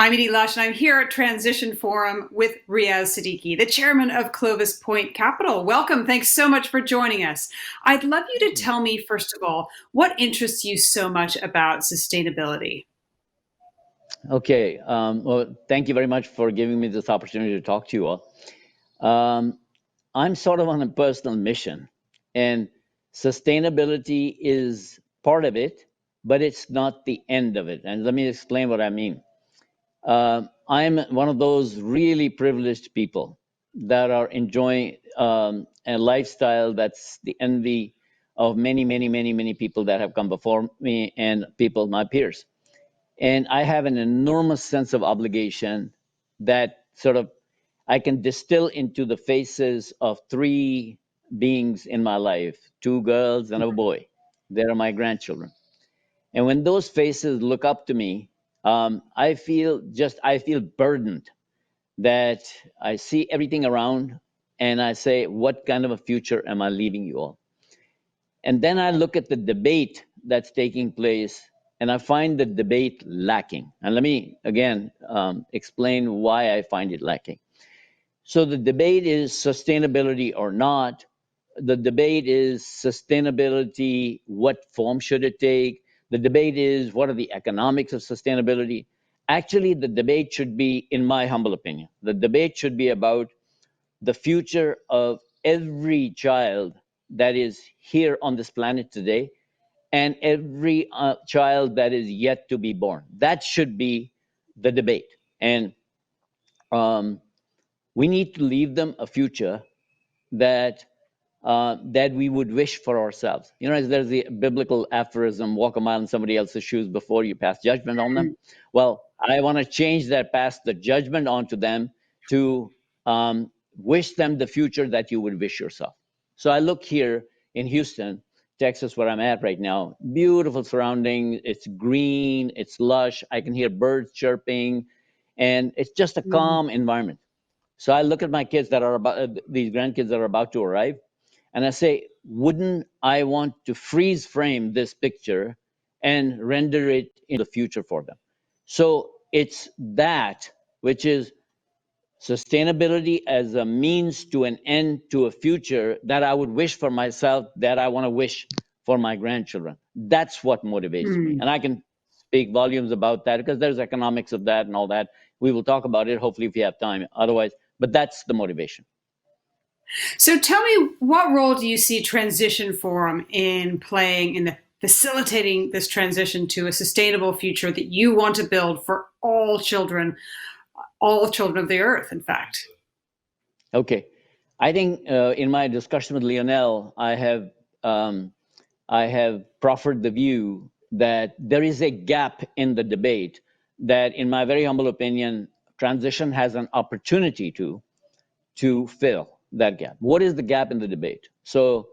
I'm Edie Lush, and I'm here at Transition Forum with Riaz Siddiqi, the chairman of Clovis Point Capital. Welcome. Thanks so much for joining us. I'd love you to tell me, first of all, what interests you so much about sustainability? Okay. Well, thank you very much for giving me this opportunity to talk to you all. I'm sort of on a personal mission, and sustainability is part of it, but it's not the end of it. And let me explain what I mean. I'm one of those really privileged people that are enjoying a lifestyle that's the envy of many, many, many, many people that have come before me and people, my peers. And I have an enormous sense of obligation that sort of I can distill into the faces of three beings in my life, two girls and a boy. They're my grandchildren. And when those faces look up to me, I feel burdened that I see everything around and I say, what kind of a future am I leaving you all? And then I look at the debate that's taking place and I find the debate lacking. And let me again explain why I find it lacking. So the debate is sustainability or not. The debate is sustainability, what form should it take? The debate is what are the economics of sustainability? Actually, the debate should be, in my humble opinion, the debate should be about the future of every child that is here on this planet today and every child that is yet to be born. That should be the debate. And we need to leave them a future that that we would wish for ourselves. You know, there's the biblical aphorism, walk a mile in somebody else's shoes before you pass judgment on them. Well, I want to change that, pass the judgment onto them to wish them the future that you would wish yourself. So I look here in Houston, Texas, where I'm at right now, beautiful surrounding. It's green, it's lush. I can hear birds chirping, and it's just a calm environment. So I look at my kids that are about these grandkids that are about to arrive, and I say, wouldn't I want to freeze frame this picture and render it in the future for them? So it's that which is sustainability as a means to an end to a future that I would wish for myself, that I want to wish for my grandchildren. That's what motivates me. And I can speak volumes about that because there's economics of that and all that. We will talk about it, hopefully, if you have time. Otherwise, but that's the motivation. So tell me, what role do you see Transition Forum in playing in the facilitating this transition to a sustainable future that you want to build for all children of the earth, in fact? Okay. I think in my discussion with Lionel, I have proffered the view that there is a gap in the debate that, in my very humble opinion, transition has an opportunity to fill that gap. What is the gap in the debate? So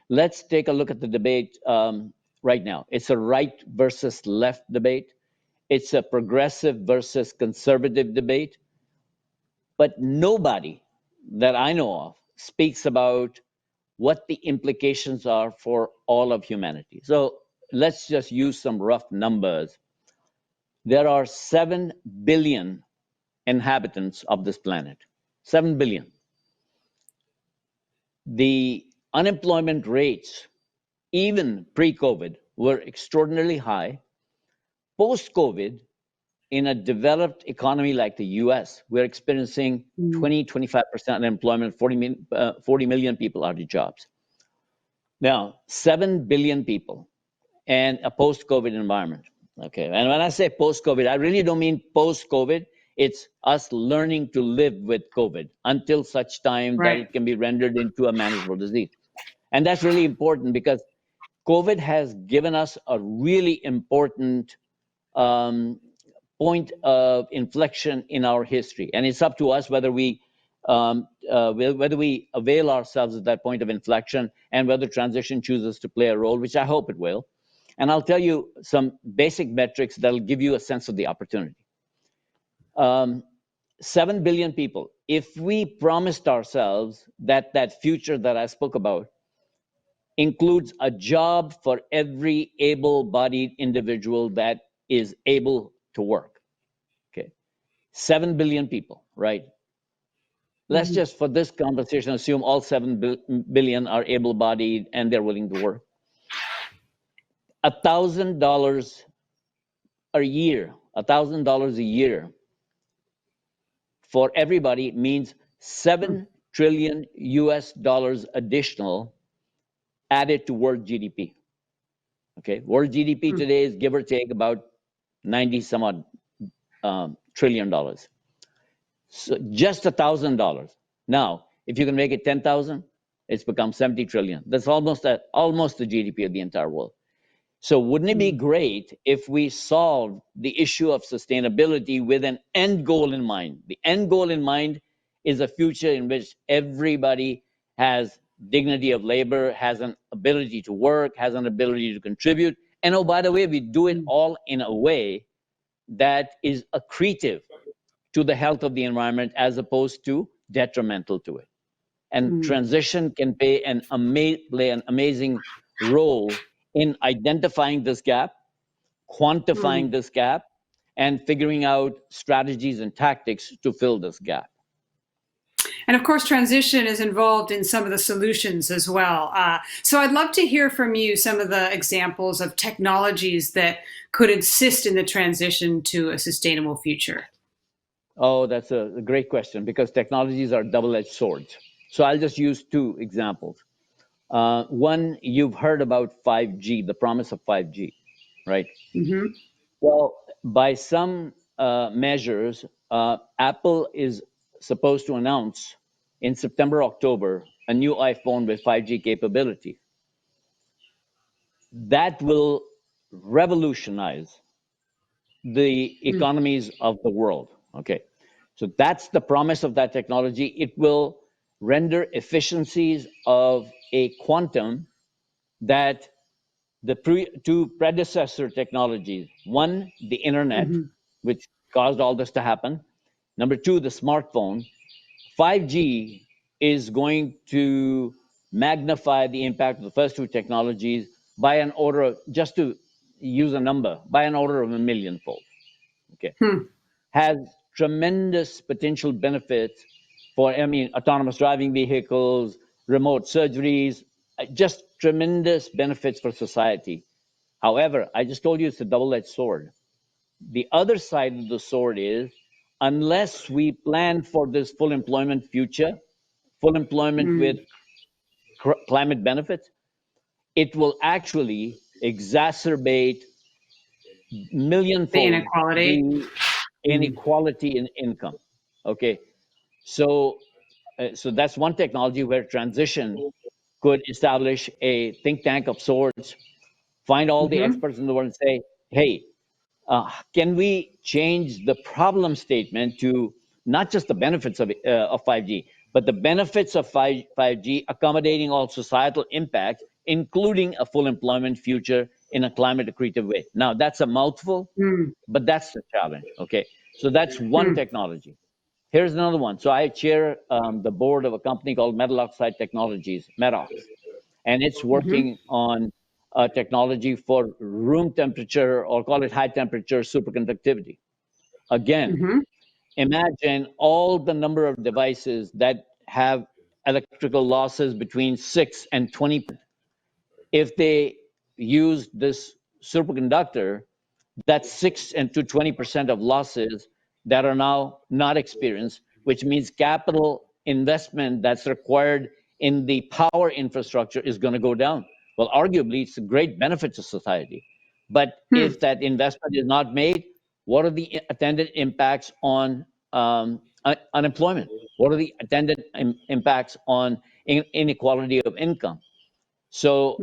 let's take a look at the debate right now. It's a right versus left debate. It's a progressive versus conservative debate. But nobody that I know of speaks about what the implications are for all of humanity. So let's just use some rough numbers. There are 7 billion inhabitants of this planet. 7 billion. The unemployment rates, even pre-COVID, were extraordinarily high. Post-COVID, in a developed economy like the US, we're experiencing 20, 25% unemployment, 40 million people out of jobs. Now, 7 billion people and a post-COVID environment. Okay, and when I say post-COVID, I really don't mean post-COVID. It's us learning to live with COVID until such time that it can be rendered into a manageable disease. And that's really important because COVID has given us a really important point of inflection in our history, and it's up to us whether we avail ourselves of that point of inflection and whether transition chooses to play a role, which I hope it will. And I'll tell you some basic metrics that'll give you a sense of the opportunity. 7 billion people. If we promised ourselves that that future that I spoke about includes a job for every able-bodied individual that is able to work. Okay. 7 billion people, right? Let's just, for this conversation, assume all 7 billion are able-bodied and they're willing to work. $1,000 a year, $1,000 a year for everybody means 7 trillion US dollars additional added to world GDP. Okay, world GDP today is give or take about 90 some odd trillion dollars. So just $1,000. Now, if you can make it 10,000, it's become 70 trillion. That's almost the GDP of the entire world. So wouldn't it be great if we solved the issue of sustainability with an end goal in mind? The end goal in mind is a future in which everybody has dignity of labor, has an ability to work, has an ability to contribute. And oh, by the way, we do it all in a way that is accretive to the health of the environment as opposed to detrimental to it. And transition can play an amazing role in identifying this gap, quantifying this gap, and figuring out strategies and tactics to fill this gap. And of course, transition is involved in some of the solutions as well. So I'd love to hear from you some of the examples of technologies that could assist in the transition to a sustainable future. Oh, that's a great question, because technologies are double-edged swords. So I'll just use two examples. One, you've heard about 5G, the promise of 5G, right? Well, by some measures, Apple is supposed to announce in September, October, a new iPhone with 5G capability. That will revolutionize the economies of the world. Okay, so that's the promise of that technology. It will render efficiencies of a quantum that the two predecessor technologies, one, the internet, which caused all this to happen. Number two, the smartphone. 5G is going to magnify the impact of the first two technologies by an order of, just to use a number, by an order of a millionfold. Okay. Has tremendous potential benefits for, autonomous driving vehicles, remote surgeries, just tremendous benefits for society. However, I just told you it's a double-edged sword. The other side of the sword is, unless we plan for this full employment future, full employment with climate benefits, it will actually exacerbate millionfold the inequality in income. Okay, so that's one technology where transition could establish a think tank of sorts, find all the experts in the world and say, hey, can we change the problem statement to not just the benefits of 5G, but the benefits of 5G accommodating all societal impacts, including a full employment future in a climate accretive way? Now, that's a mouthful, but that's the challenge. Okay, so that's one technology. Here's another one. So I chair the board of a company called Metal Oxide Technologies, METOX, and it's working on technology for room temperature, or call it high temperature superconductivity. Again, imagine all the number of devices that have electrical losses between 6 and 20%. If they use this superconductor, that's 6 and to 20% of losses that are now not experienced, which means capital investment that's required in the power infrastructure is going to go down. Well, arguably, it's a great benefit to society. But if that investment is not made, what are the attendant impacts on unemployment? What are the attendant impacts on inequality of income? So,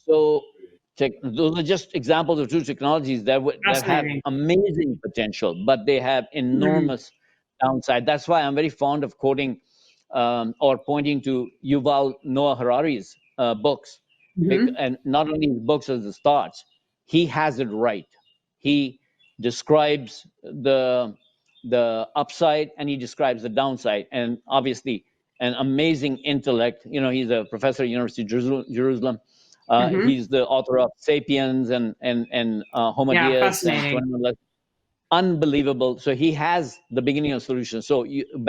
those are just examples of two technologies that have amazing potential, but they have enormous downside. That's why I'm very fond of quoting or pointing to Yuval Noah Harari's books, and not only his books as his thoughts. He has it right. He describes the upside and he describes the downside, and obviously an amazing intellect. He's a professor at University of Jerusalem. He's the author of *Sapiens* and *Homo Deus*. unbelievable. So he has the beginning of solution. So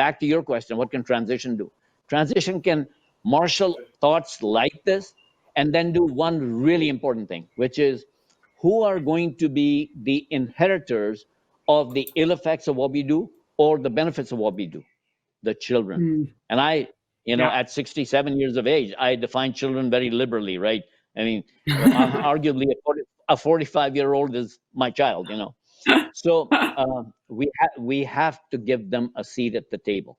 back to your question, what can transition do? Transition can marshal thoughts like this and then do one really important thing, which is who are going to be the inheritors of the ill effects of what we do or the benefits of what we do? The children. Mm. And I, Yeah. at 67 years of age, I define children very liberally, right? I mean, arguably a 45-year-old is my child, So we have to give them a seat at the table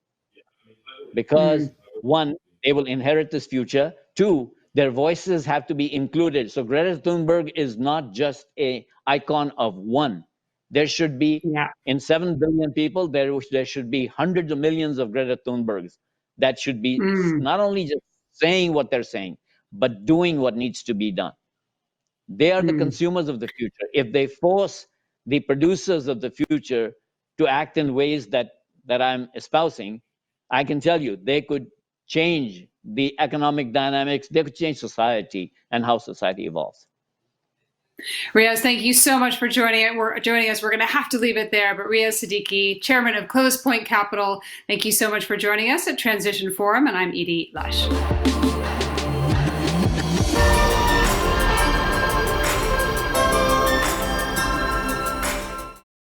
because Mm. one, they will inherit this future. Two, their voices have to be included. So Greta Thunberg is not just a icon of one. There should be Yeah. in 7 billion people, there should be hundreds of millions of Greta Thunbergs that should be Mm. not only just saying what they're saying, but doing what needs to be done. They are the Mm. consumers of the future. If they force the producers of the future to act in ways that I'm espousing, I can tell you they could change the economic dynamics. They could change society and how society evolves. Riaz, thank you so much for joining us. We're going to have to leave it there. But Riaz Siddiqi, chairman of Clovis Point Capital, thank you so much for joining us at Transition Forum. And I'm Edie Lush.